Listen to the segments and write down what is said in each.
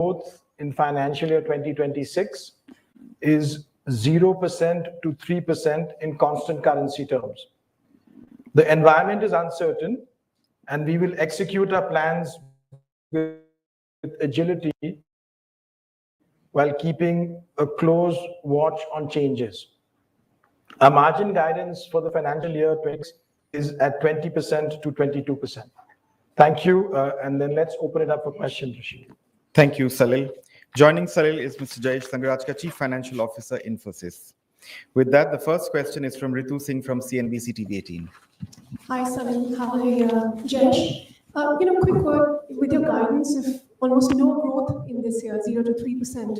growth in financial year 2026 is 0% to 3% in constant currency terms. The environment is uncertain, and we will execute our plans with agility while keeping a close watch on changes. Our margin guidance for the financial year 26 is at 20% to 22%. Thank you, and then let's open it up for questions, Rishi. Thank you, Salil. Joining Salil is Mr. Jayesh Sangarajka, Chief Financial Officer, Infosys. With that, the first question is from Ritu Singh from CNBC TV18. Hi, Salil. Hi, Jayesh. Quick word with your guidance of almost no growth in this year, 0 to 3%.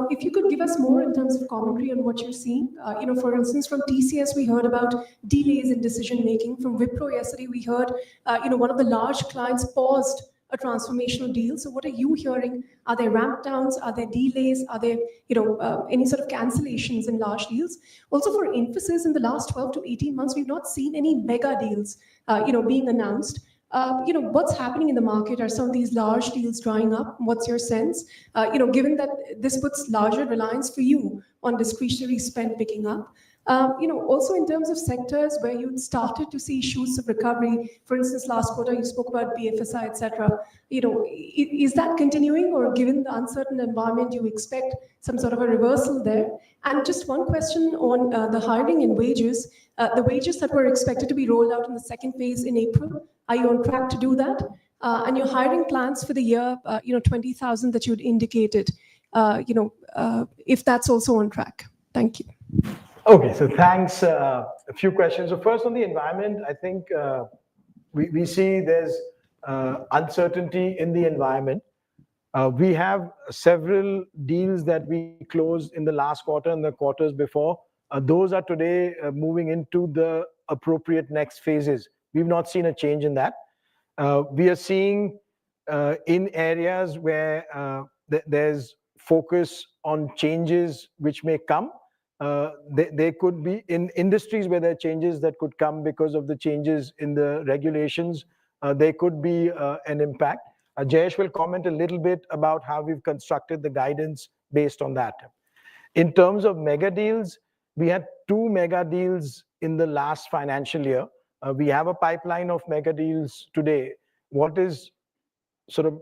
If you could give us more in terms of commentary on what you're seeing. For instance, from TCS, we heard about delays in decision making. From Wipro yesterday, we heard, one of the large clients paused a transformational deal. So what are you hearing? Are there ramp downs? Are there delays? Are there, any sort of cancellations in large deals? Also for Infosys, in the last 12 to 18 months, we've not seen any mega deals, being announced. What's happening in the market? Are some of these large deals drying up? What's your sense? Given that this puts larger reliance for you on discretionary spend picking up. Also in terms of sectors where you started to see shoots of recovery, for instance, last quarter you spoke about BFSI, etc. Is that continuing, or given the uncertain environment, you expect some sort of a reversal there? And just one question on the hiring and wages. The wages that were expected to be rolled out in the second phase in April, are you on track to do that? And your hiring plans for the year, 20,000 that you'd indicated, if that's also on track. Thank you. Okay, so thanks. A few questions. So first on the environment, I think we see there's uncertainty in the environment. We have several deals that we closed in the last quarter and the quarters before. Those are today moving into the appropriate next phases. We've not seen a change in that. We are seeing in areas where there's focus on changes which may come. They could be in industries where there are changes that could come because of the changes in the regulations. There could be an impact. Jayesh will comment a little bit about how we've constructed the guidance based on that. In terms of mega deals, we had 2 mega deals in the last financial year. We have a pipeline of mega deals today. What is sort of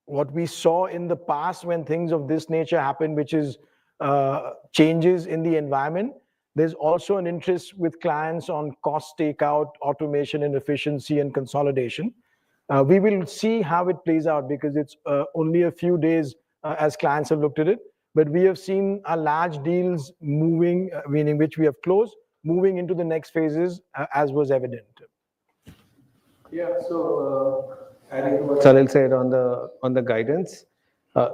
what we saw in the past when things of this nature happen, which is changes in the environment. There's also an interest with clients on cost takeout, automation and efficiency and consolidation. We will see how it plays out because it's only a few days as clients have looked at it. But we have seen our large deals moving, meaning which we have closed, moving into the next phases as was evident. Yeah, so adding to what Salil said on the guidance.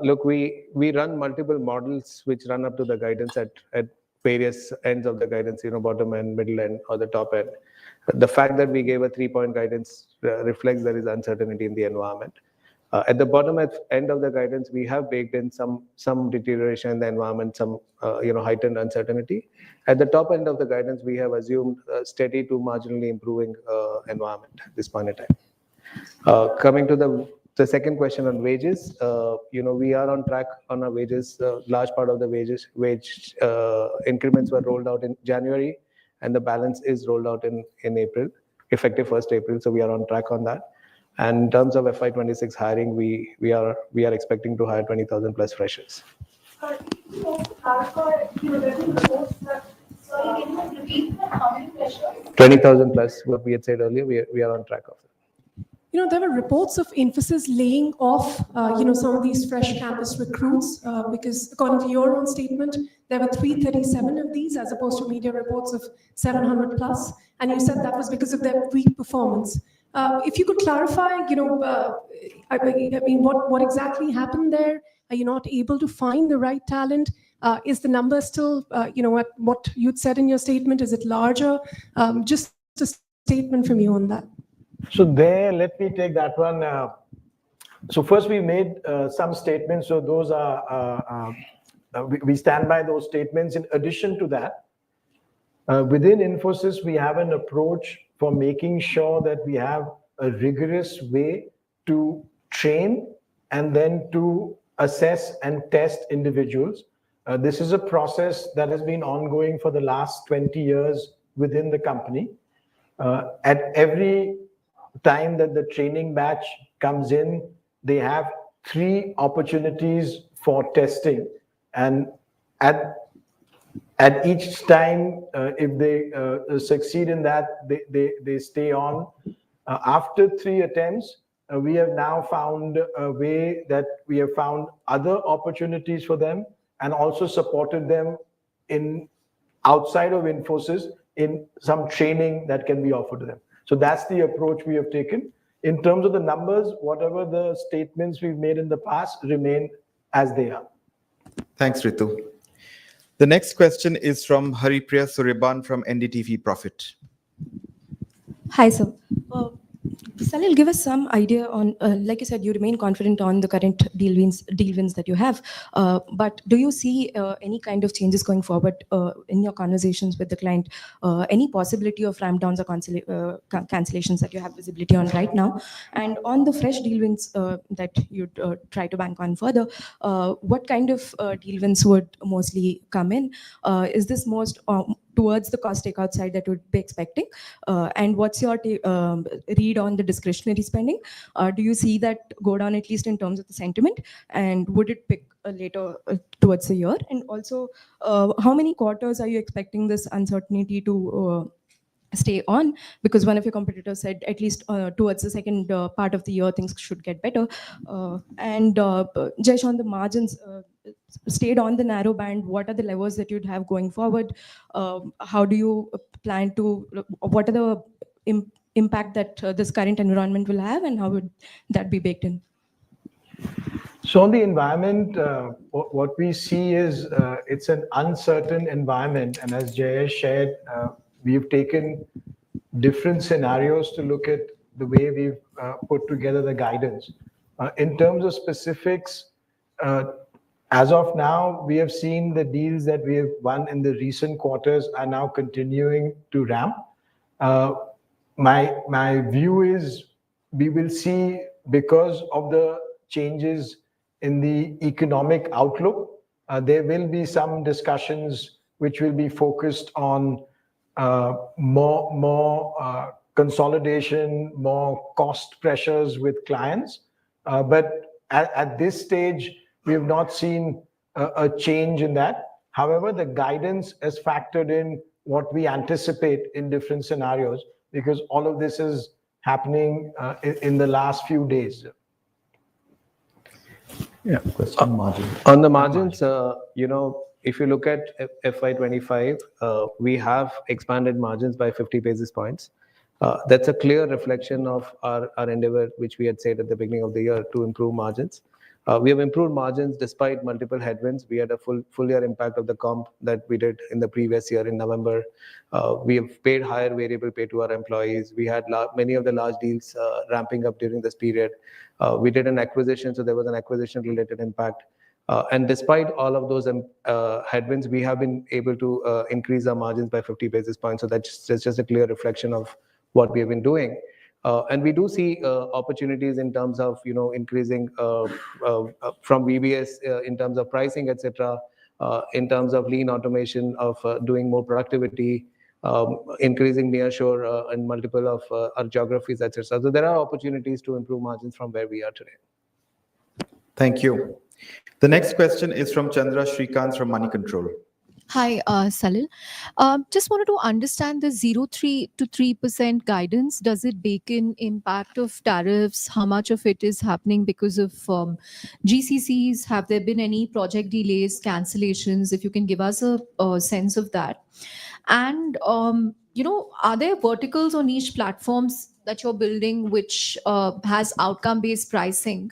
Look, we run multiple models which run up to the guidance at various ends of the guidance, bottom end, middle end, or the top end. The fact that we gave a 3-point guidance reflects there is uncertainty in the environment. At the bottom end of the guidance, we have baked in some deterioration in the environment, some heightened uncertainty. At the top end of the guidance, we have assumed a steady to marginally improving environment at this point in time. Coming to the second question on wages, we are on track on our wages. Large part of the wage increments were rolled out in January, and the balance is rolled out in April, effective 1st April. So we are on track on that. And in terms of FY26 hiring, we are expecting to hire 20,000 plus freshers. Sorry, can you repeat that? How many freshers? 20,000 plus, what we had said earlier. We are on track of that. There were reports of Infosys laying off, some of these fresh campus recruits because according to your own statement, there were 337 of these as opposed to media reports of 700 plus. And you said that was because of their weak performance. If you could clarify, what exactly happened there? Are you not able to find the right talent? Is the number still, at what you'd said in your statement? Is it larger? Just a statement from you on that. So let me take that one. So first we made some statements. So those are, we stand by those statements. In addition to that, within Infosys, we have an approach for making sure that we have a rigorous way to train and then to assess and test individuals. This is a process that has been ongoing for the last 20 years within the company. At every time that the training batch comes in, they have 3 opportunities for testing. And at each time, if they succeed in that, they stay on. After 3 attempts, we have now found a way that we have found other opportunities for them and also supported them in outside of Infosys in some training that can be offered to them. So that's the approach we have taken. In terms of the numbers, whatever the statements we've made in the past remain as they are. Thanks, Ritu. The next question is from Haripriya Suryaban from NDTV Profit. Hi, sir. Salil, give us some idea on, like you said, you remain confident on the current deal wins that you have. But do you see any kind of changes going forward in your conversations with the client? Any possibility of ramp downs or cancellations that you have visibility on right now? And on the fresh deal wins that you try to bank on further, what kind of deal wins would mostly come in? Is this most towards the cost takeout side that you would be expecting? And what's your read on the discretionary spending? Do you see that go down at least in terms of the sentiment? And would it pick later towards the year? And also, how many quarters are you expecting this uncertainty to stay on? Because one of your competitors said at least towards the second part of the year, things should get better. And Jayesh, on the margins, stayed on the narrow band, what are the levers that you'd have going forward? How do you plan to, what are the impact that this current environment will have, and how would that be baked in? So on the environment, what we see is it's an uncertain environment. And as Jayesh shared, we've taken different scenarios to look at the way we've put together the guidance. In terms of specifics, as of now, we have seen the deals that we have won in the recent quarters are now continuing to ramp. My view is we will see, because of the changes in the economic outlook, there will be some discussions which will be focused on more consolidation, more cost pressures with clients. But at this stage, we have not seen a change in that. However, the guidance has factored in what we anticipate in different scenarios, because all of this is happening in the last few days. Yeah, question margin. On the margins, if you look at FY25, we have expanded margins by 50 basis points. That's a clear reflection of our endeavor, which we had said at the beginning of the year, to improve margins. We have improved margins despite multiple headwinds. We had a full year impact of the comp that we did in the previous year in November. We have paid higher variable pay to our employees. We had many of the large deals ramping up during this period. We did an acquisition, so there was an acquisition-related impact. And despite all of those headwinds, we have been able to increase our margins by 50 basis points. So that's just a clear reflection of what we have been doing. And we do see opportunities in terms of increasing from VBS in terms of pricing, etc., in terms of lean automation, of doing more productivity, increasing nearshore and multiple of our geographies, etc. So there are opportunities to improve margins from where we are today. Thank you. The next question is from Chandra Shrikant from Money Control. Hi, Salil. Just wanted to understand the 0.3 to 3% guidance. Does it bake in impact of tariffs? How much of it is happening because of GCCs? Have there been any project delays, cancellations? If you can give us a sense of that. And, are there verticals or niche platforms that you're building which has outcome-based pricing?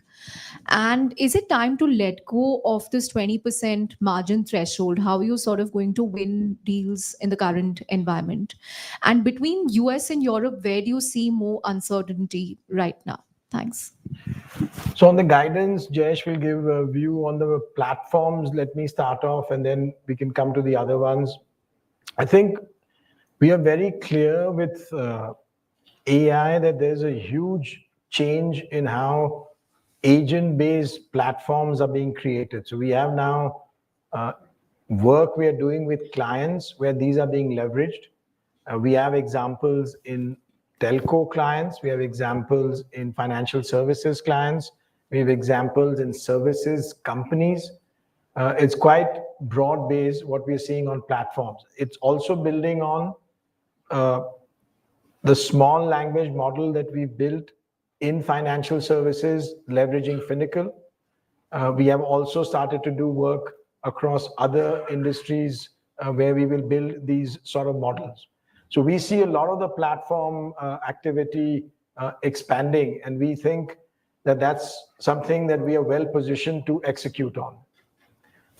And is it time to let go of this 20% margin threshold? How are you sort of going to win deals in the current environment? And between US and Europe, where do you see more uncertainty right now? Thanks. So on the guidance, Jayesh will give a view on the platforms. Let me start off, and then we can come to the other ones. I think we are very clear with AI that there's a huge change in how agent-based platforms are being created. So we have now work we are doing with clients where these are being leveraged. We have examples in telco clients, we have examples in financial services clients, we have examples in services companies. It's quite broad-based what we're seeing on platforms. It's also building on the small language model that we built in financial services, leveraging Finacle. We have also started to do work across other industries where we will build these sort of models. So we see a lot of the platform activity expanding, and we think that that's something that we are well positioned to execute on.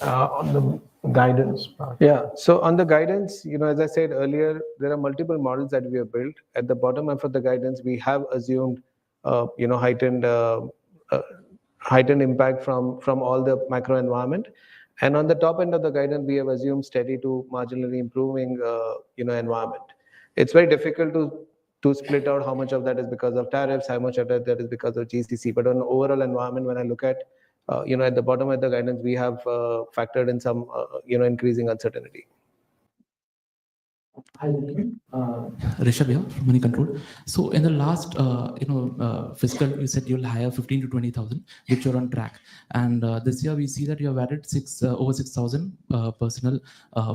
On the guidance part. Yeah. So on the guidance, as I said earlier, there are multiple models that we have built. At the bottom half of the guidance, we have assumed, heightened impact from all the macro environment. And on the top end of the guidance, we have assumed steady to marginally improving, environment. It's very difficult to split out how much of that is because of tariffs, how much of that is because of GCC. But on the overall environment, when I look at, at the bottom of the guidance, we have factored in some, increasing uncertainty. Hi, Rishabh here from Money Control. So in the last, fiscal, you said you'll hire 15 to 20,000, which you're on track. And this year we see that you have added over 6,000 personnel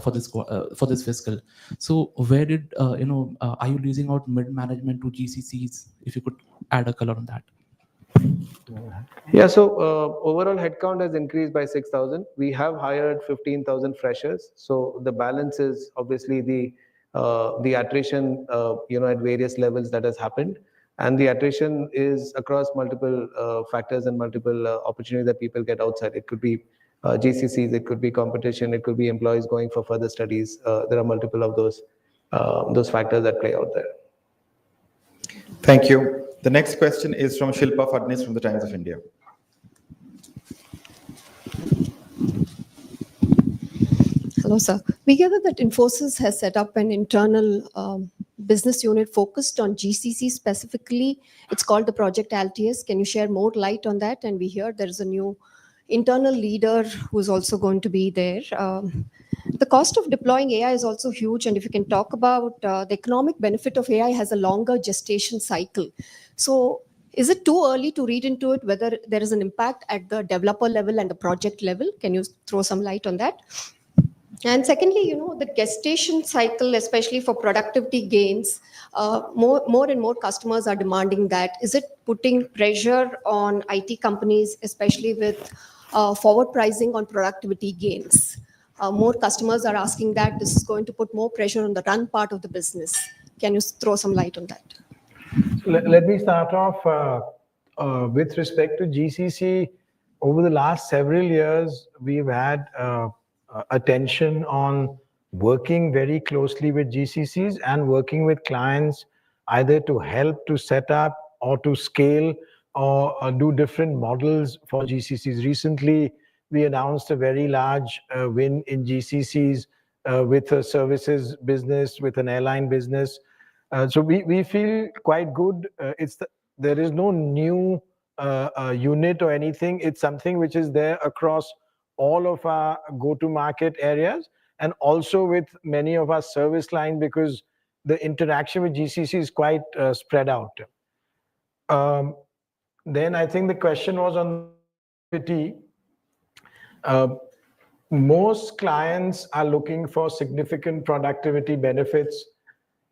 for this fiscal. So where did are you losing out mid management to GCCs? If you could add a color on that. Yeah, so overall headcount has increased by 6,000. We have hired 15,000 freshers. So the balance is obviously the attrition, at various levels that has happened. And the attrition is across multiple factors and multiple opportunities that people get outside. It could be GCCs, it could be competition, it could be employees going for further studies. There are multiple of those factors that play out there. Thank you. The next question is from Shilpa Fadnis from the Times of India. Hello, sir. We gather that Infosys has set up an internal business unit focused on GCC specifically. It's called the Project Altius. Can you share more light on that? And we hear there is a new internal leader who's also going to be there. The cost of deploying AI is also huge. And if you can talk about the economic benefit of AI has a longer gestation cycle. So is it too early to read into it, whether there is an impact at the developer level and the project level? Can you throw some light on that? And secondly, the gestation cycle, especially for productivity gains, more and more customers are demanding that. Is it putting pressure on IT companies, especially with forward pricing on productivity gains? More customers are asking that. This is going to put more pressure on the run part of the business. Can you throw some light on that? Let me start off with respect to GCC. Over the last several years, we've had attention on working very closely with GCCs and working with clients either to help to set up or to scale or do different models for GCCs. Recently, we announced a very large win in GCCs with a services business, with an airline business. So we feel quite good. There is no new unit or anything. It's something which is there across all of our go-to-market areas and also with many of our service lines because the interaction with GCC is quite spread out. Then I think the question was on productivity. Most clients are looking for significant productivity benefits.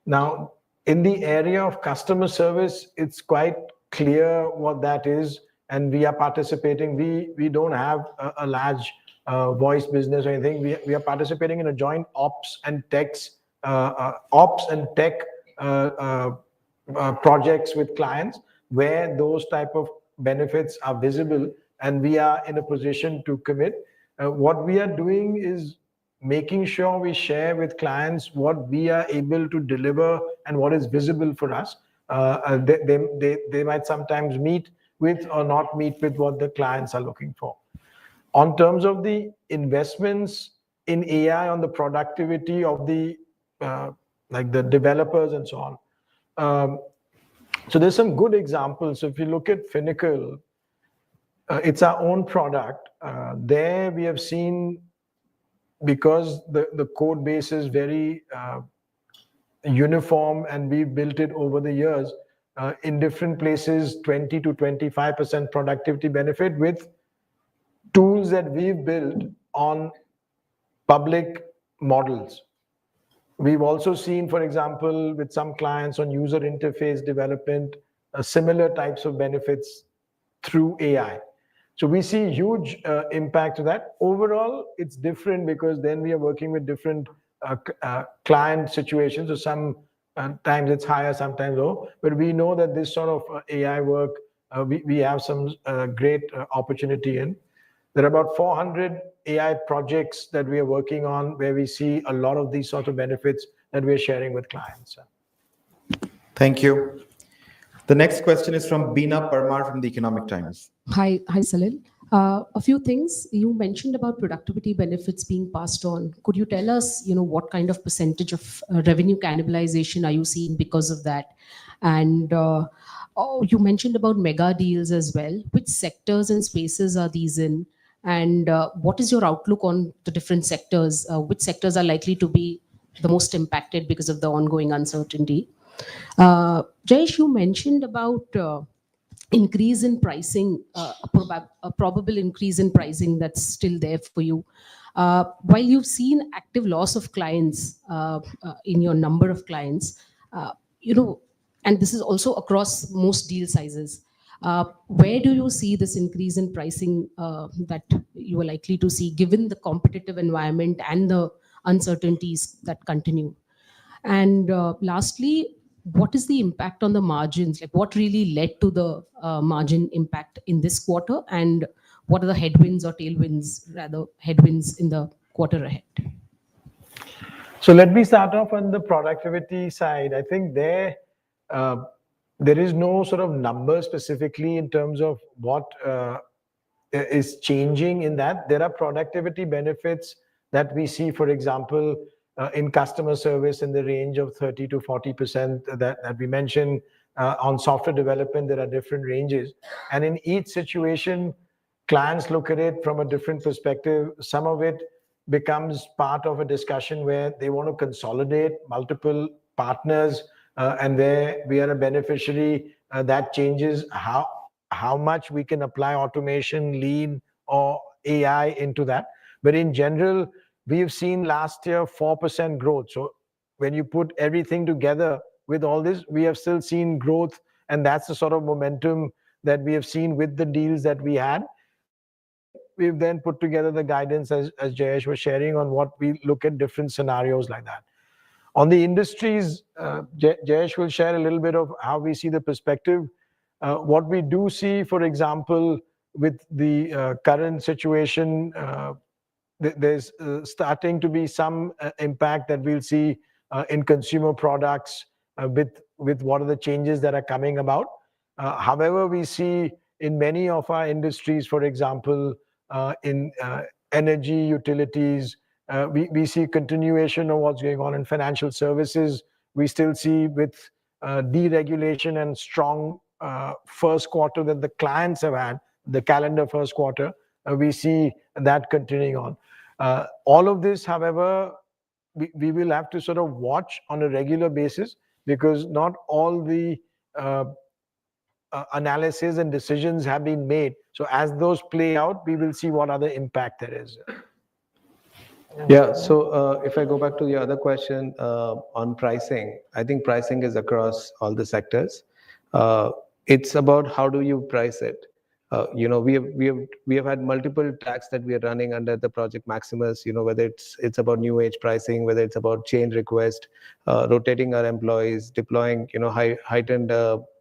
Now, in the area of customer service, it's quite clear what that is, and we are participating. We don't have a large voice business or anything. We are participating in a joint ops and tech projects with clients where those type of benefits are visible, and we are in a position to commit. What we are doing is making sure we share with clients what we are able to deliver and what is visible for us. They might sometimes meet with or not meet with what the clients are looking for. On terms of the investments in AI on the productivity of the like the developers and so on. So there's some good examples. So if you look at Finacle, it's our own product. There we have seen, because the code base is very uniform and we've built it over the years, in different places, 20 to 25% productivity benefit with tools that we've built on public models. We've also seen, for example, with some clients on user interface development, similar types of benefits through AI. So we see huge impact to that. Overall, it's different because then we are working with different client situations. So sometimes it's higher, sometimes low. But we know that this sort of AI work, we have some great opportunity in. There are about 400 AI projects that we are working on where we see a lot of these sort of benefits that we're sharing with clients. Thank you. The next question is from Beena Parmar from the Economic Times. Hi, Salil. A few things you mentioned about productivity benefits being passed on. Could you tell us, what kind of percentage of revenue cannibalization are you seeing because of that? And you mentioned about mega deals as well. Which sectors and spaces are these in? And what is your outlook on the different sectors? Which sectors are likely to be the most impacted because of the ongoing uncertainty? Jayesh, you mentioned about increase in pricing, a probable increase in pricing that's still there for you. While you've seen active loss of clients in your number of clients, and this is also across most deal sizes, where do you see this increase in pricing that you are likely to see given the competitive environment and the uncertainties that continue? And lastly, what is the impact on the margins? Like what really led to the margin impact in this quarter? And what are the headwinds or tailwinds, rather headwinds in the quarter ahead? So let me start off on the productivity side. I think there is no sort of number specifically in terms of what is changing in that. There are productivity benefits that we see, for example, in customer service in the range of 30 to 40% that we mentioned. On software development, there are different ranges. And in each situation, clients look at it from a different perspective. Some of it becomes part of a discussion where they want to consolidate multiple partners, and where we are a beneficiary. That changes how much we can apply automation, lean, or AI into that. But in general, we've seen last year 4% growth. So when you put everything together with all this, we have still seen growth, and that's the sort of momentum that we have seen with the deals that we had. We've then put together the guidance as Jayesh was sharing on what we look at different scenarios like that. On the industries, Jayesh will share a little bit of how we see the perspective. What we do see, for example, with the current situation, there's starting to be some impact that we'll see in consumer products with what are the changes that are coming about. However, we see in many of our industries, for example, in energy, utilities, we see continuation of what's going on in financial services. We still see with deregulation and strong first quarter that the clients have had, the calendar first quarter, we see that continuing on. All of this, however, we will have to sort of watch on a regular basis because not all the analysis and decisions have been made. So as those play out, we will see what other impact there is. Yeah, so if I go back to the other question on pricing, I think pricing is across all the sectors. It's about how do you price it. We have had multiple tracks that we are running under the Project Maximus. Whether it's about new age pricing, whether it's about change request, rotating our employees, deploying heightened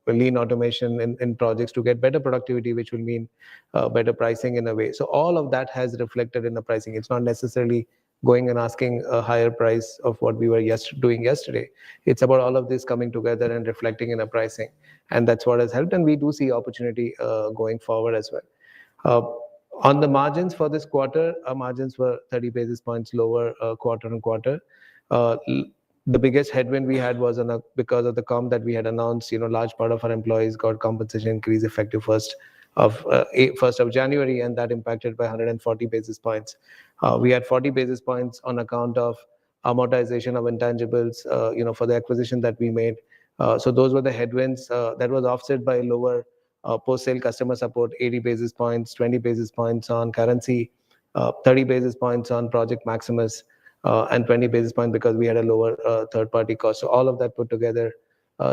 lean automation in projects to get better productivity, which will mean better pricing in a way. So all of that has reflected in the pricing. It's not necessarily going and asking a higher price of what we were doing yesterday. It's about all of this coming together and reflecting in a pricing. And that's what has helped. And we do see opportunity going forward as well. On the margins for this quarter, our margins were 30 basis points lower quarter on quarter. The biggest headwind we had was because of the comp that we had announced. Large part of our employees got compensation increase effective 1st 1st of January, and that impacted by 140 basis points. We had 40 basis points on account of amortization of intangibles, for the acquisition that we made. So those were the headwinds. That was offset by lower post-sale customer support, 80 basis points, 20 basis points on currency, 30 basis points on Project Maximus, and 20 basis points because we had a lower third-party cost. So all of that put together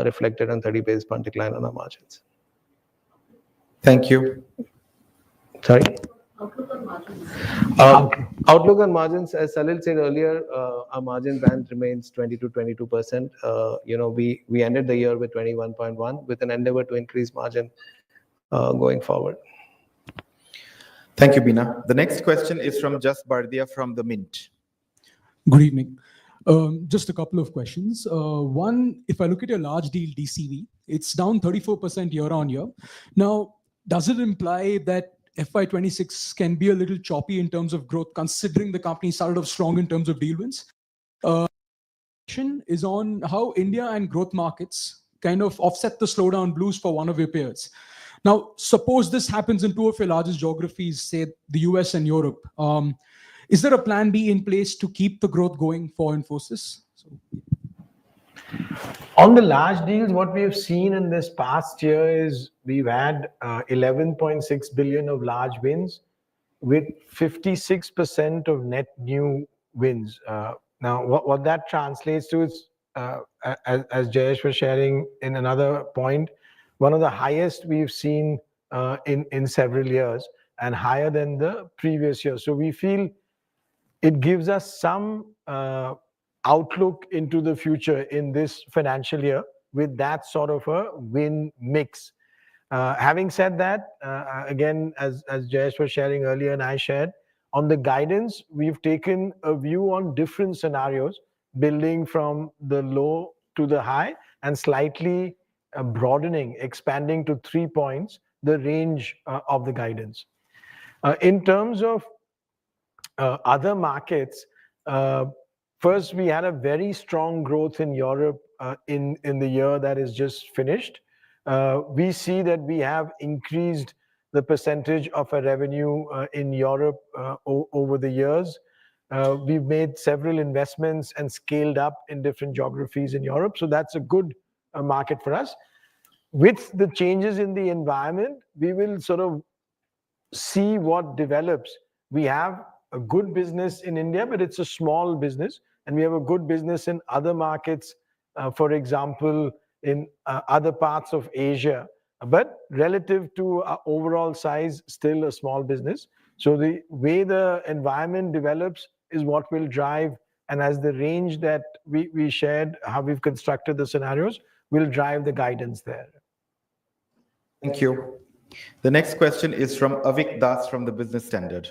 reflected on 30 basis point decline on our margins. Thank you. Sorry? Outlook on margins, as Salil said earlier, our margin band remains 20 to 22%. We ended the year with 21.1 with an endeavor to increase margin going forward. Thank you, Bina. The next question is from Just Bardia from the Mint. Good evening. Just a couple of questions. One, if I look at your large deal DCV, it's down 34% year on year. Now, does it imply that FY26 can be a little choppy in terms of growth, considering the company started off strong in terms of deal wins? Question is on how India and growth markets kind of offset the slowdown blues for one of your peers. Now, suppose this happens in two of your largest geographies, say the US and Europe. Is there a plan B in place to keep the growth going for Infosys? On the large deals, what we have seen in this past year is we've had 11.6 billion of large wins with 56% of net new wins. Now, what that translates to is, as Jayesh was sharing in another point, one of the highest we've seen in several years and higher than the previous year. So we feel it gives us some outlook into the future in this financial year with that sort of a win mix. Having said that, again, as Jayesh was sharing earlier and I shared, on the guidance, we've taken a view on different scenarios, building from the low to the high and slightly broadening, expanding to 3 points, the range of the guidance. In terms of other markets, first, we had a very strong growth in Europe in the year that is just finished. We see that we have increased the percentage of our revenue in Europe over the years. We've made several investments and scaled up in different geographies in Europe. So that's a good market for us. With the changes in the environment, we will sort of see what develops. We have a good business in India, but it's a small business. And we have a good business in other markets, for example, in other parts of Asia. But relative to our overall size, still a small business. So the way the environment develops is what will drive. And as the range that we shared, how we've constructed the scenarios, will drive the guidance there. Thank you. The next question is from Avik Das from the Business Standard.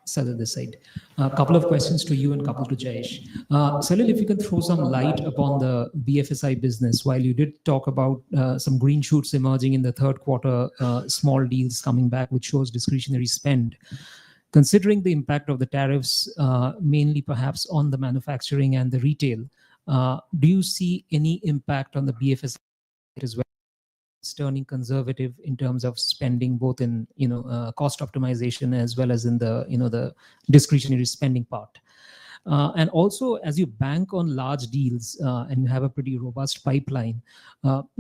Salil this side. A couple of questions to you and a couple to Jayesh. Salil, if you can throw some light upon the BFSI business, while you did talk about some green shoots emerging in the third quarter, small deals coming back, which shows discretionary spend. Considering the impact of the tariffs, mainly perhaps on the manufacturing and the retail, do you see any impact on the BFSI as well? Turning conservative in terms of spending, both in cost optimization as well as in the discretionary spending part. And also, as you bank on large deals and you have a pretty robust pipeline,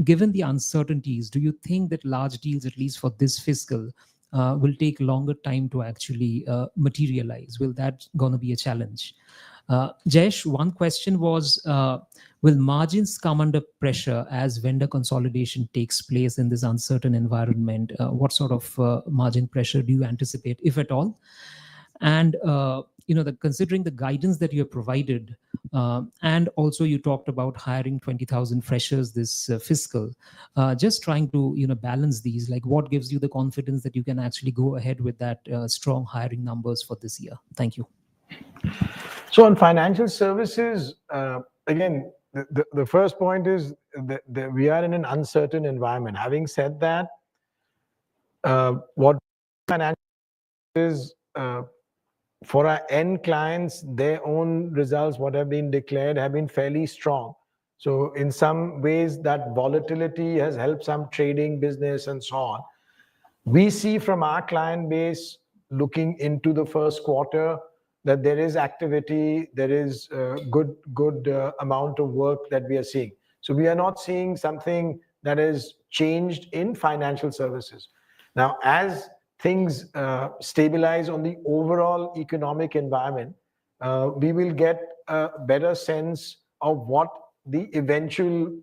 given the uncertainties, do you think that large deals, at least for this fiscal, will take longer time to actually materialize? Will that going to be a challenge? Jayesh, one question was, will margins come under pressure as vendor consolidation takes place in this uncertain environment? What sort of margin pressure do you anticipate, if at all? And considering the guidance that you have provided, and also you talked about hiring 20,000 freshers this fiscal, just trying to balance these, like what gives you the confidence that you can actually go ahead with that strong hiring numbers for this year? Thank you. So on financial services, again, the first point is that we are in an uncertain environment. Having said that, what financial is for our end clients, their own results, what have been declared, have been fairly strong. So in some ways, that volatility has helped some trading business and so on. We see from our client base looking into the first quarter that there is activity, there is good amount of work that we are seeing. So we are not seeing something that has changed in financial services. Now, as things stabilize on the overall economic environment, we will get a better sense of what the eventual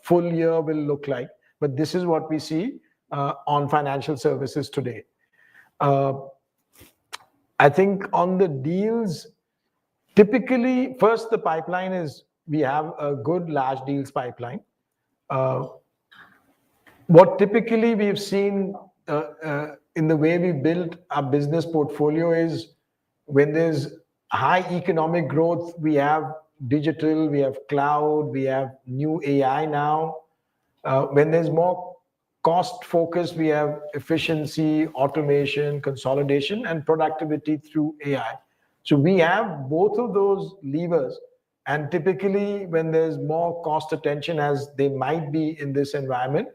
full year will look like. But this is what we see on financial services today. I think on the deals, typically, first the pipeline is, we have a good large deals pipeline. What typically we've seen in the way we build our business portfolio is when there's high economic growth, we have digital, we have cloud, we have new AI now. When there's more cost focus, we have efficiency, automation, consolidation, and productivity through AI. So we have both of those levers. And typically, when there's more cost attention, as they might be in this environment,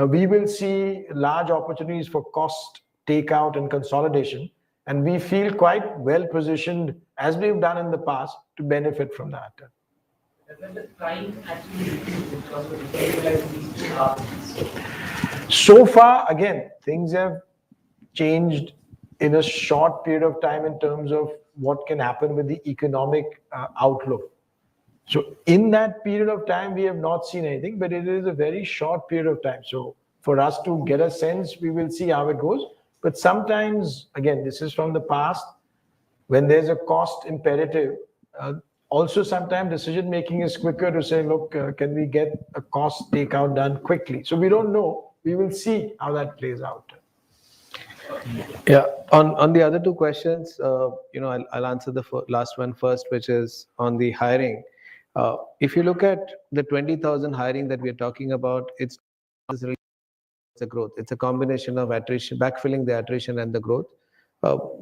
we will see large opportunities for cost takeout and consolidation. And we feel quite well positioned, as we've done in the past, to benefit from that. So far, again, things have changed in a short period of time in terms of what can happen with the economic outlook. So in that period of time, we have not seen anything, but it is a very short period of time. So for us to get a sense, we will see how it goes. But sometimes, again, this is from the past, when there's a cost imperative, also sometimes decision making is quicker to say, look, can we get a cost takeout done quickly? So we don't know. We will see how that plays out. Yeah, on the other two questions, I'll answer the last one first, which is on the hiring. If you look at the 20,000 hiring that we are talking about, it's a growth. It's a combination of attrition, backfilling the attrition and the growth.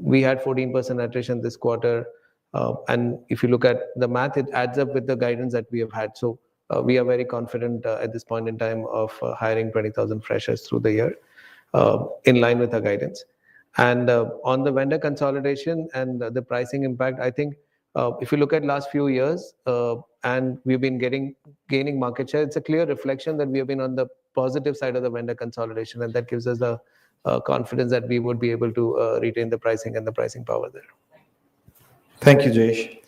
We had 14% attrition this quarter. And if you look at the math, it adds up with the guidance that we have had. So we are very confident at this point in time of hiring 20,000 freshers through the year, in line with our guidance. And on the vendor consolidation and the pricing impact, I think if you look at last few years, and we've been gaining market share, it's a clear reflection that we have been on the positive side of the vendor consolidation, and that gives us the confidence that we would be able to retain the pricing and the pricing power there. Thank you, Jayesh.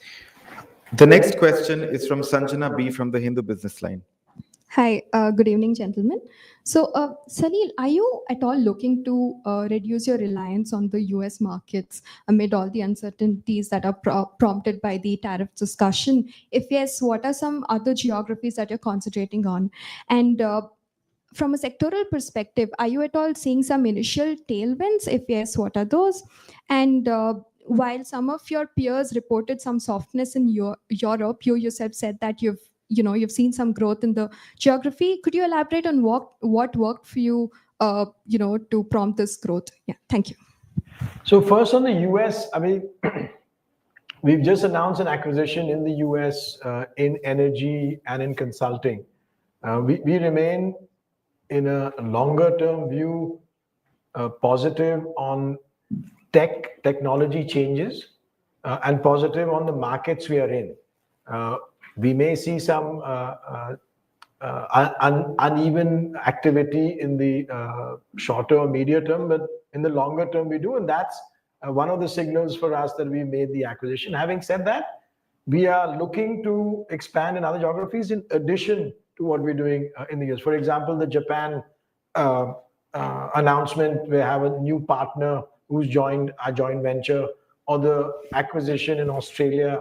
The next question is from Sanjana B from the Hindu Business Line. Hi, good evening, gentlemen. So, Salil, are you at all looking to reduce your reliance on the US markets amid all the uncertainties that are prompted by the tariff discussion? If yes, what are some other geographies that you're concentrating on? And from a sectoral perspective, are you at all seeing some initial tailwinds? If yes, what are those? And while some of your peers reported some softness in Europe, you yourself said that you've seen some growth in the geography. Could you elaborate on what worked for you, to prompt this growth? Yeah, thank you. So first on the US, I mean, we've just announced an acquisition in the US in energy and in consulting. We remain in a longer term view positive on technology changes and positive on the markets we are in. We may see some uneven activity in the shorter or medium term, but in the longer term we do, and that's one of the signals for us that we made the acquisition. Having said that, we are looking to expand in other geographies in addition to what we're doing in the US. For example, the Japan announcement, we have a new partner who's joined our joint venture, or the acquisition in Australia.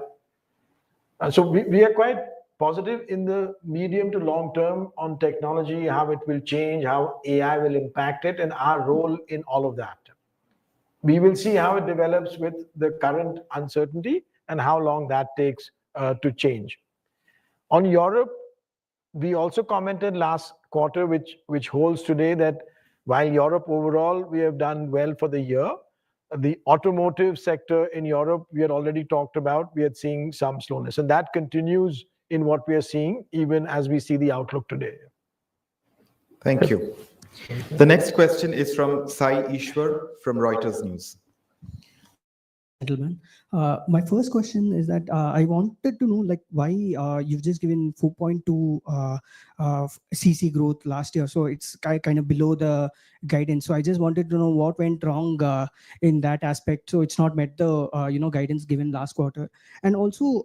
So we are quite positive in the medium to long term on technology, how it will change, how AI will impact it, and our role in all of that. We will see how it develops with the current uncertainty and how long that takes to change. On Europe, we also commented last quarter, which holds today, that while Europe overall, we have done well for the year, the automotive sector in Europe, we had already talked about, we are seeing some slowness. And that continues in what we are seeing, even as we see the outlook today. Thank you. The next question is from Sai Ishwar from Reuters News. Gentlemen, my first question is that I wanted to know like why you've just given 4.2 CC growth last year, so it's kind of below the guidance. So I just wanted to know what went wrong in that aspect, so it's not met the guidance given last quarter. And also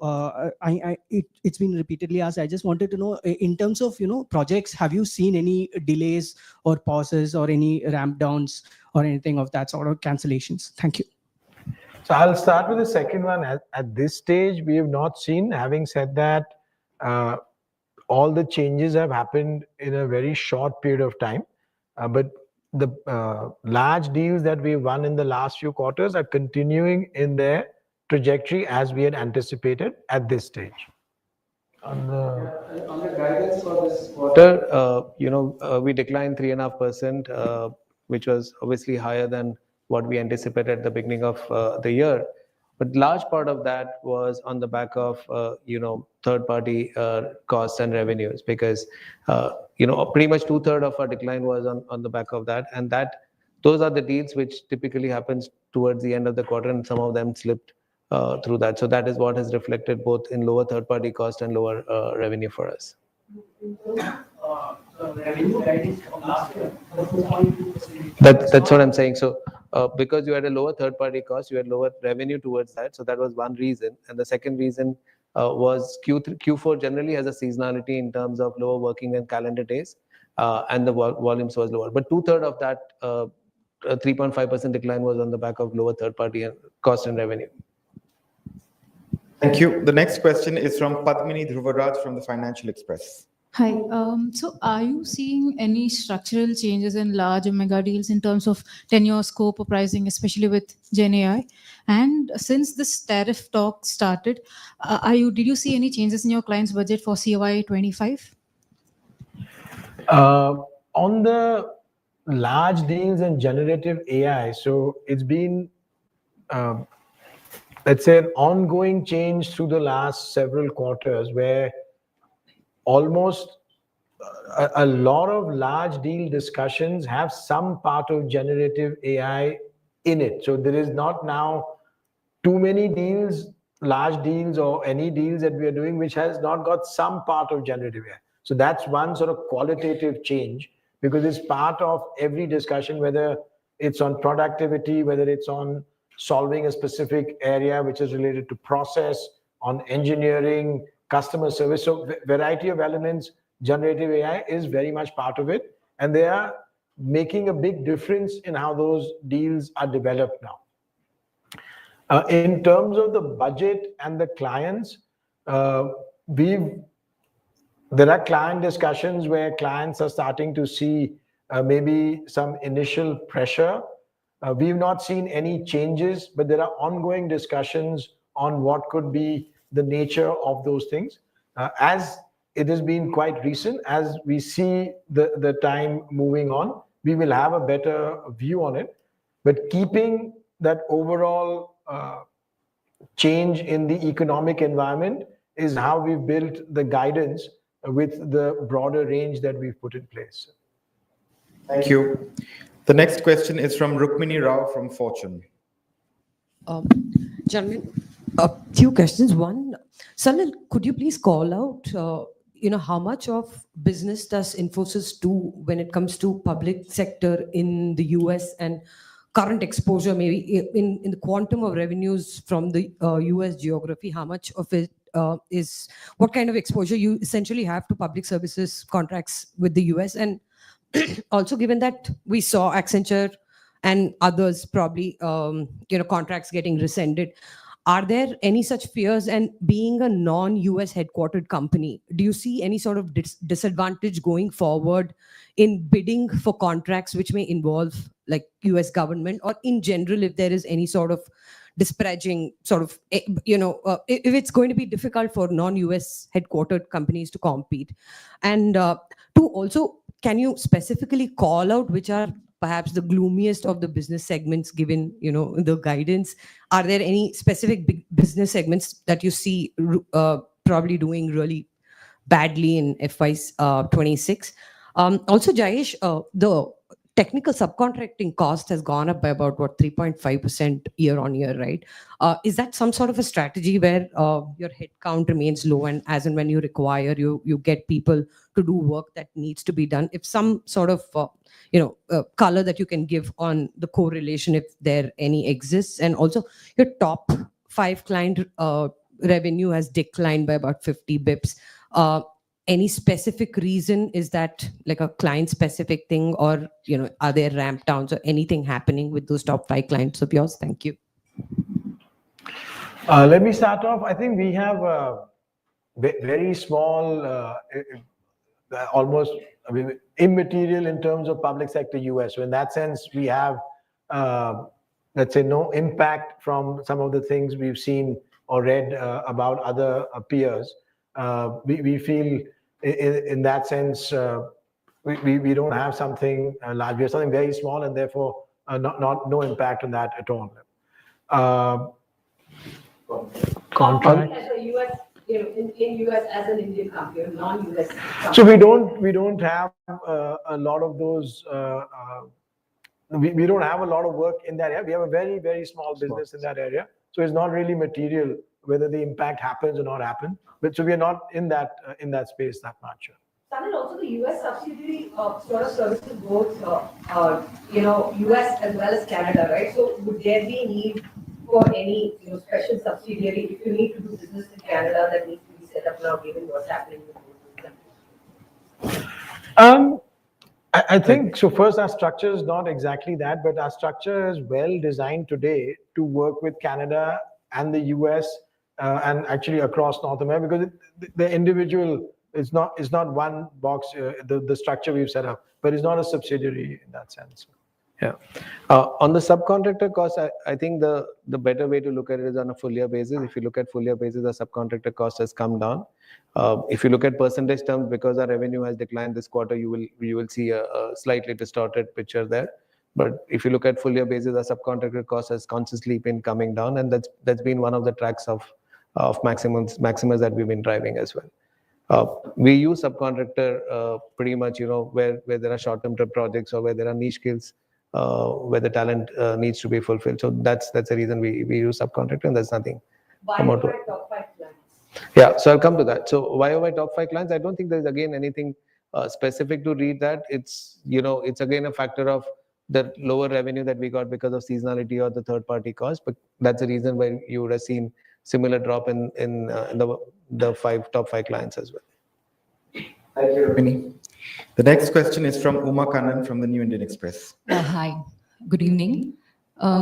it's been repeatedly asked. I just wanted to know in terms of projects, have you seen any delays or pauses or any ramp downs or anything of that sort, or cancellations? Thank you. So I'll start with the second one. At this stage, we have not seen. Having said that, all the changes have happened in a very short period of time. But the large deals that we've won in the last few quarters are continuing in their trajectory as we had anticipated at this stage. On the guidance for this quarter, we declined 3.5%, which was obviously higher than what we anticipated at the beginning of the year. But large part of that was on the back of, third-party costs and revenues, because, pretty much 2/3 of our decline was on the back of that. And those are the deals which typically happens towards the end of the quarter, and some of them slipped through that. So that is what has reflected both in lower third-party cost and lower revenue for us. Revenue guidance from last year, 4.2%. That's what I'm saying. So because you had a lower third-party cost, you had lower revenue towards that. So that was one reason. And the second reason was Q4 generally has a seasonality in terms of lower working and calendar days, and the volumes was lower. But 2/3 of that 3.5% decline was on the back of lower third-party cost and revenue. Thank you. The next question is from Padmini Dhruvaraj from the Financial Express. Hi. So are you seeing any structural changes in large mega deals in terms of tenure, scope, or pricing, especially with Gen AI? And since this tariff talk started, did you see any changes in your client's budget for CY 25? On the large deals and generative AI, so it's been, let's say, an ongoing change through the last several quarters where almost a lot of large deal discussions have some part of generative AI in it. So there is not now too many deals, large deals, or any deals that we are doing which has not got some part of generative AI. So that's one sort of qualitative change, because it's part of every discussion, whether it's on productivity, whether it's on solving a specific area which is related to process, on engineering, customer service. So variety of elements, generative AI is very much part of it. And they are making a big difference in how those deals are developed now. In terms of the budget and the clients, there are client discussions where clients are starting to see maybe some initial pressure. We've not seen any changes, but there are ongoing discussions on what could be the nature of those things. As it has been quite recent, as we see the time moving on, we will have a better view on it. But keeping that overall change in the economic environment is how we've built the guidance with the broader range that we've put in place. Thank you. The next question is from Rukmini Rao from Fortune. Gentlemen, a few questions. One, Salil, could you please call out, how much of business does Infosys do when it comes to public sector in the US, and current exposure maybe in the quantum of revenues from the US geography? How much of it is, what kind of exposure you essentially have to public services contracts with the US? And also, given that we saw Accenture and others probably, contracts getting rescinded, are there any such fears? And being a non-US headquartered company, do you see any sort of disadvantage going forward in bidding for contracts which may involve like US government, or in general, if there is any sort of disparaging sort of, if it's going to be difficult for non-US headquartered companies to compete? And two, also, can you specifically call out which are perhaps the gloomiest of the business segments given, the guidance? Are there any specific big business segments that you see probably doing really badly in FY 26? Also, Jayesh, the technical subcontracting cost has gone up by about what 3.5% year on year, right? Is that some sort of a strategy where your headcount remains low, and as and when you require, you get people to do work that needs to be done? If some sort of color that you can give on the correlation, if there any exists, and also your top 5 client revenue has declined by about 50 bips. Any specific reason? Is that like a client specific thing, or are there ramp downs or anything happening with those top 5 clients of yours? Thank you. Let me start off. I think we have very small, almost immaterial in terms of public sector US. So in that sense, we have, let's say, no impact from some of the things we've seen or read about other peers. We feel in that sense, we don't have something large. We have something very small, and therefore no impact on that at all. Contract as a US, in US as an Indian company, non-US. So we don't have a lot of those. We don't have a lot of work in that area. We have a very, very small business in that area. So it's not really material whether the impact happens or not happen. But so we are not in that space that much. Sanil, also the US subsidiary sort of services both, US as well as Canada, right? So would there be need for any special subsidiary if you need to do business in Canada that needs to be set up now, given what's happening with both countries? I think so. First, our structure is not exactly that, but our structure is well designed today to work with Canada and the US and actually across North America, because the individual is not one box. The structure we've set up, but it's not a subsidiary in that sense. Yeah. On the subcontractor cost, I think the better way to look at it is on a full year basis. If you look at full year basis, the subcontractor cost has come down. If you look at percentage terms, because our revenue has declined this quarter, you will see a slightly distorted picture there. But if you look at full year basis, the subcontractor cost has consistently been coming down, and that's been one of the tracks of maximums that we've been driving as well. We use subcontractor pretty much, where there are short-term projects or where there are niche skills, where the talent needs to be fulfilled. So that's the reason we use subcontractor, and there's nothing. Why top 5 clients? Yeah, so I'll come to that. So why are my top 5 clients? I don't think there's again anything specific to read that. It's it's again a factor of the lower revenue that we got because of seasonality or the third-party cost. But that's the reason why you would have seen similar drop in the top 5 clients as well. Thank you, Rukmini. The next question is from Uma Kannan from the New Indian Express. Hi, good evening.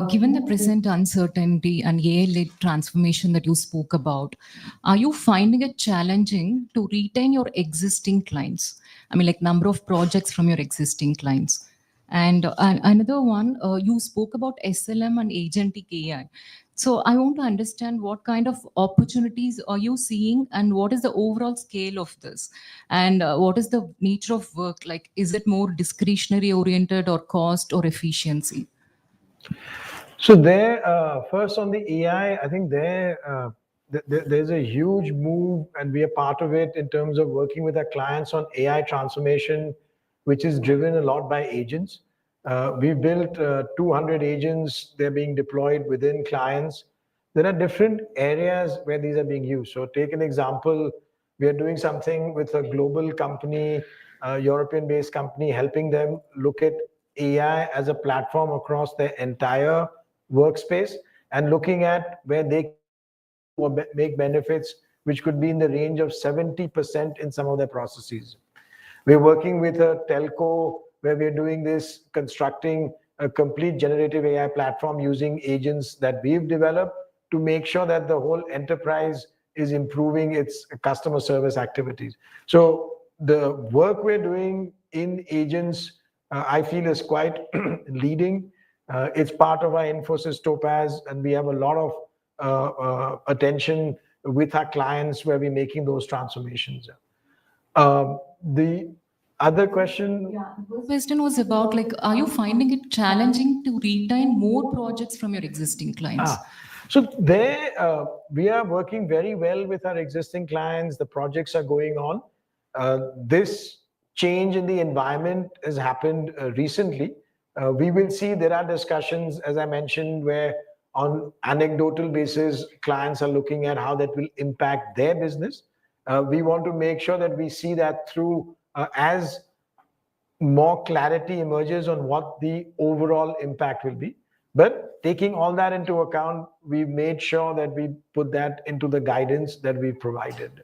Given the present uncertainty and AI-led transformation that you spoke about, are you finding it challenging to retain your existing clients? I mean, like number of projects from your existing clients. And another one, you spoke about SLM and agentic AI. So I want to understand what kind of opportunities are you seeing, and what is the overall scale of this? And what is the nature of work? Like, is it more discretionary oriented or cost or efficiency? So there, first on the AI, I think there's a huge move, and we are part of it in terms of working with our clients on AI transformation, which is driven a lot by agents. We built 200 agents. They're being deployed within clients. There are different areas where these are being used. So take an example. We are doing something with a global company, a European-based company, helping them look at AI as a platform across their entire workspace and looking at where they make benefits, which could be in the range of 70% in some of their processes. We're working with a telco where we're doing this, constructing a complete generative AI platform using agents that we've developed to make sure that the whole enterprise is improving its customer service activities. So the work we're doing in agents, I feel is quite leading. It's part of our Infosys Topaz, and we have a lot of attention with our clients where we're making those transformations. The other question? Yeah, the question was about, like, are you finding it challenging to retain more projects from your existing clients? So there, we are working very well with our existing clients. The projects are going on. This change in the environment has happened recently. We will see there are discussions, as I mentioned, where on anecdotal basis, clients are looking at how that will impact their business. We want to make sure that we see that through as more clarity emerges on what the overall impact will be. But taking all that into account, we made sure that we put that into the guidance that we provided.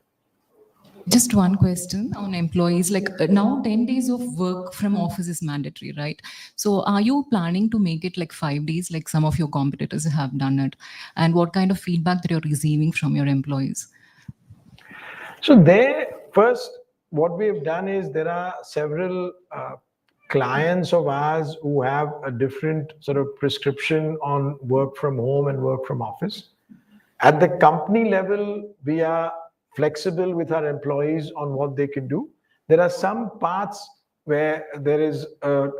Just one question on employees. Like now, 10 days of work from office is mandatory, right? So are you planning to make it like 5 days, like some of your competitors have done it? And what kind of feedback that you're receiving from your employees? So there, first, what we have done is there are several clients of ours who have a different sort of prescription on work from home and work from office. At the company level, we are flexible with our employees on what they can do. There are some parts where there is a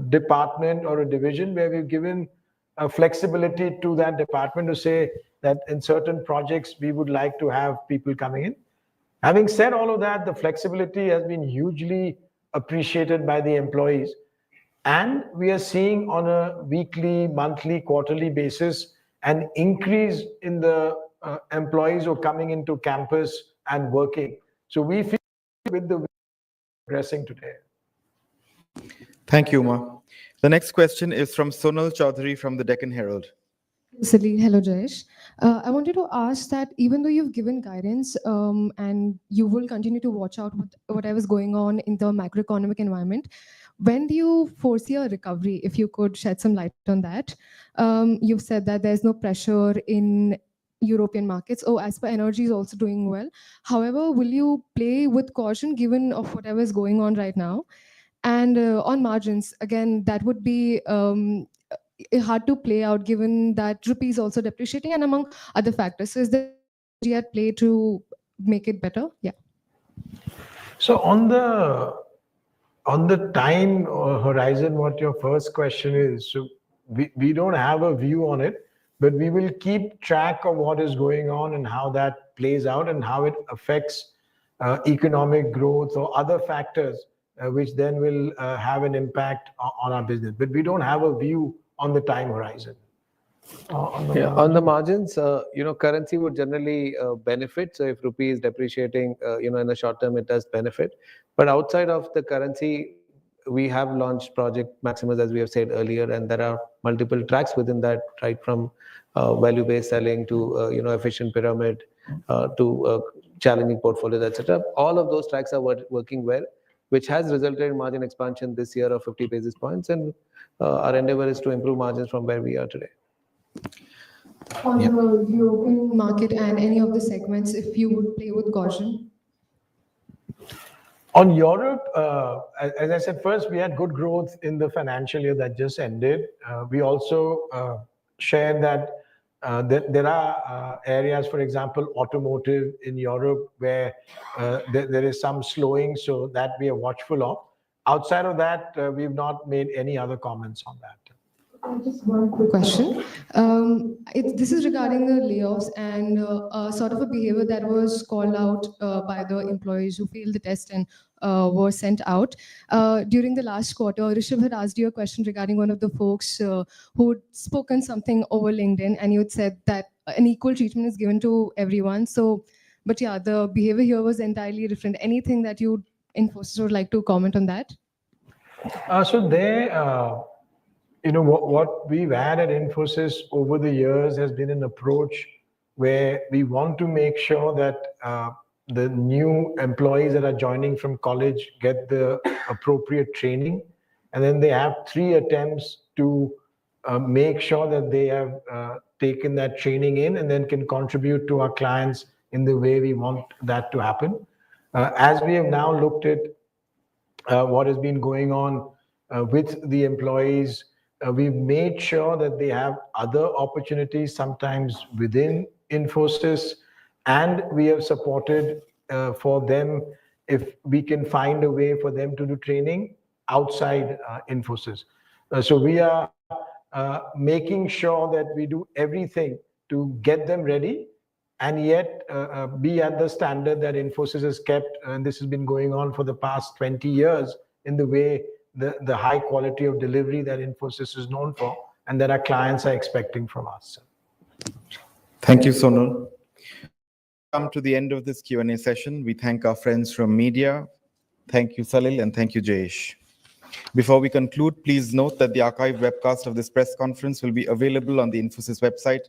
department or a division where we've given flexibility to that department to say that in certain projects, we would like to have people coming in. Having said all of that, the flexibility has been hugely appreciated by the employees. And we are seeing on a weekly, monthly, quarterly basis an increase in the employees who are coming into campus and working. So we feel with the progressing today. Thank you, Uma. The next question is from Sonal Chaudhary from the Deccan Herald. Salil, hello Jayesh. I wanted to ask that even though you've given guidance and you will continue to watch out with whatever's going on in the macroeconomic environment, when do you foresee a recovery? If you could shed some light on that. You've said that there's no pressure in European markets. Oh, as per energy is also doing well. However, will you play with caution given of whatever is going on right now? And on margins, again, that would be hard to play out given that rupee is also depreciating and among other factors. So is there at play to make it better? Yeah. So on the time horizon, what your first question is, so we don't have a view on it, but we will keep track of what is going on and how that plays out and how it affects economic growth or other factors, which then will have an impact on our business. But we don't have a view on the time horizon. On the margins, currency would generally benefit. So if rupee is depreciating, in the short term, it does benefit. But outside of the currency, we have launched Project Maximus, as we have said earlier, and there are multiple tracks within that, right from value-based selling to efficient pyramid to challenging portfolios, etc. All of those tracks are working well, which has resulted in margin expansion this year of 50 basis points, and our endeavor is to improve margins from where we are today. On the European market and any of the segments, if you would play with caution? On Europe, as I said, first, we had good growth in the financial year that just ended. We also shared that there are areas, for example, automotive in Europe, where there is some slowing, so that we are watchful of. Outside of that, we've not made any other comments on that. Just one quick question. This is regarding the layoffs and sort of a behavior that was called out by the employees who failed the test and were sent out. During the last quarter, Rishabh had asked you a question regarding one of the folks who'd spoken something over LinkedIn, and you had said that an equal treatment is given to everyone. So, but yeah, the behavior here was entirely different. Anything that you Infosys would like to comment on that? So there, what we've had at Infosys over the years has been an approach where we want to make sure that the new employees that are joining from college get the appropriate training, and then they have 3 attempts to make sure that they have taken that training in and then can contribute to our clients in the way we want that to happen. As we have now looked at what has been going on with the employees, we've made sure that they have other opportunities, sometimes within Infosys, and we have supported for them if we can find a way for them to do training outside Infosys. So we are making sure that we do everything to get them ready and yet be at the standard that Infosys has kept, and this has been going on for the past 20 years in the way the high quality of delivery that Infosys is known for and that our clients are expecting from us. Thank you, Sonal. Come to the end of this Q&A session. We thank our friends from media. Thank you, Salil, and thank you, Jayesh. Before we conclude, please note that the archived webcast of this press conference will be available on the Infosys website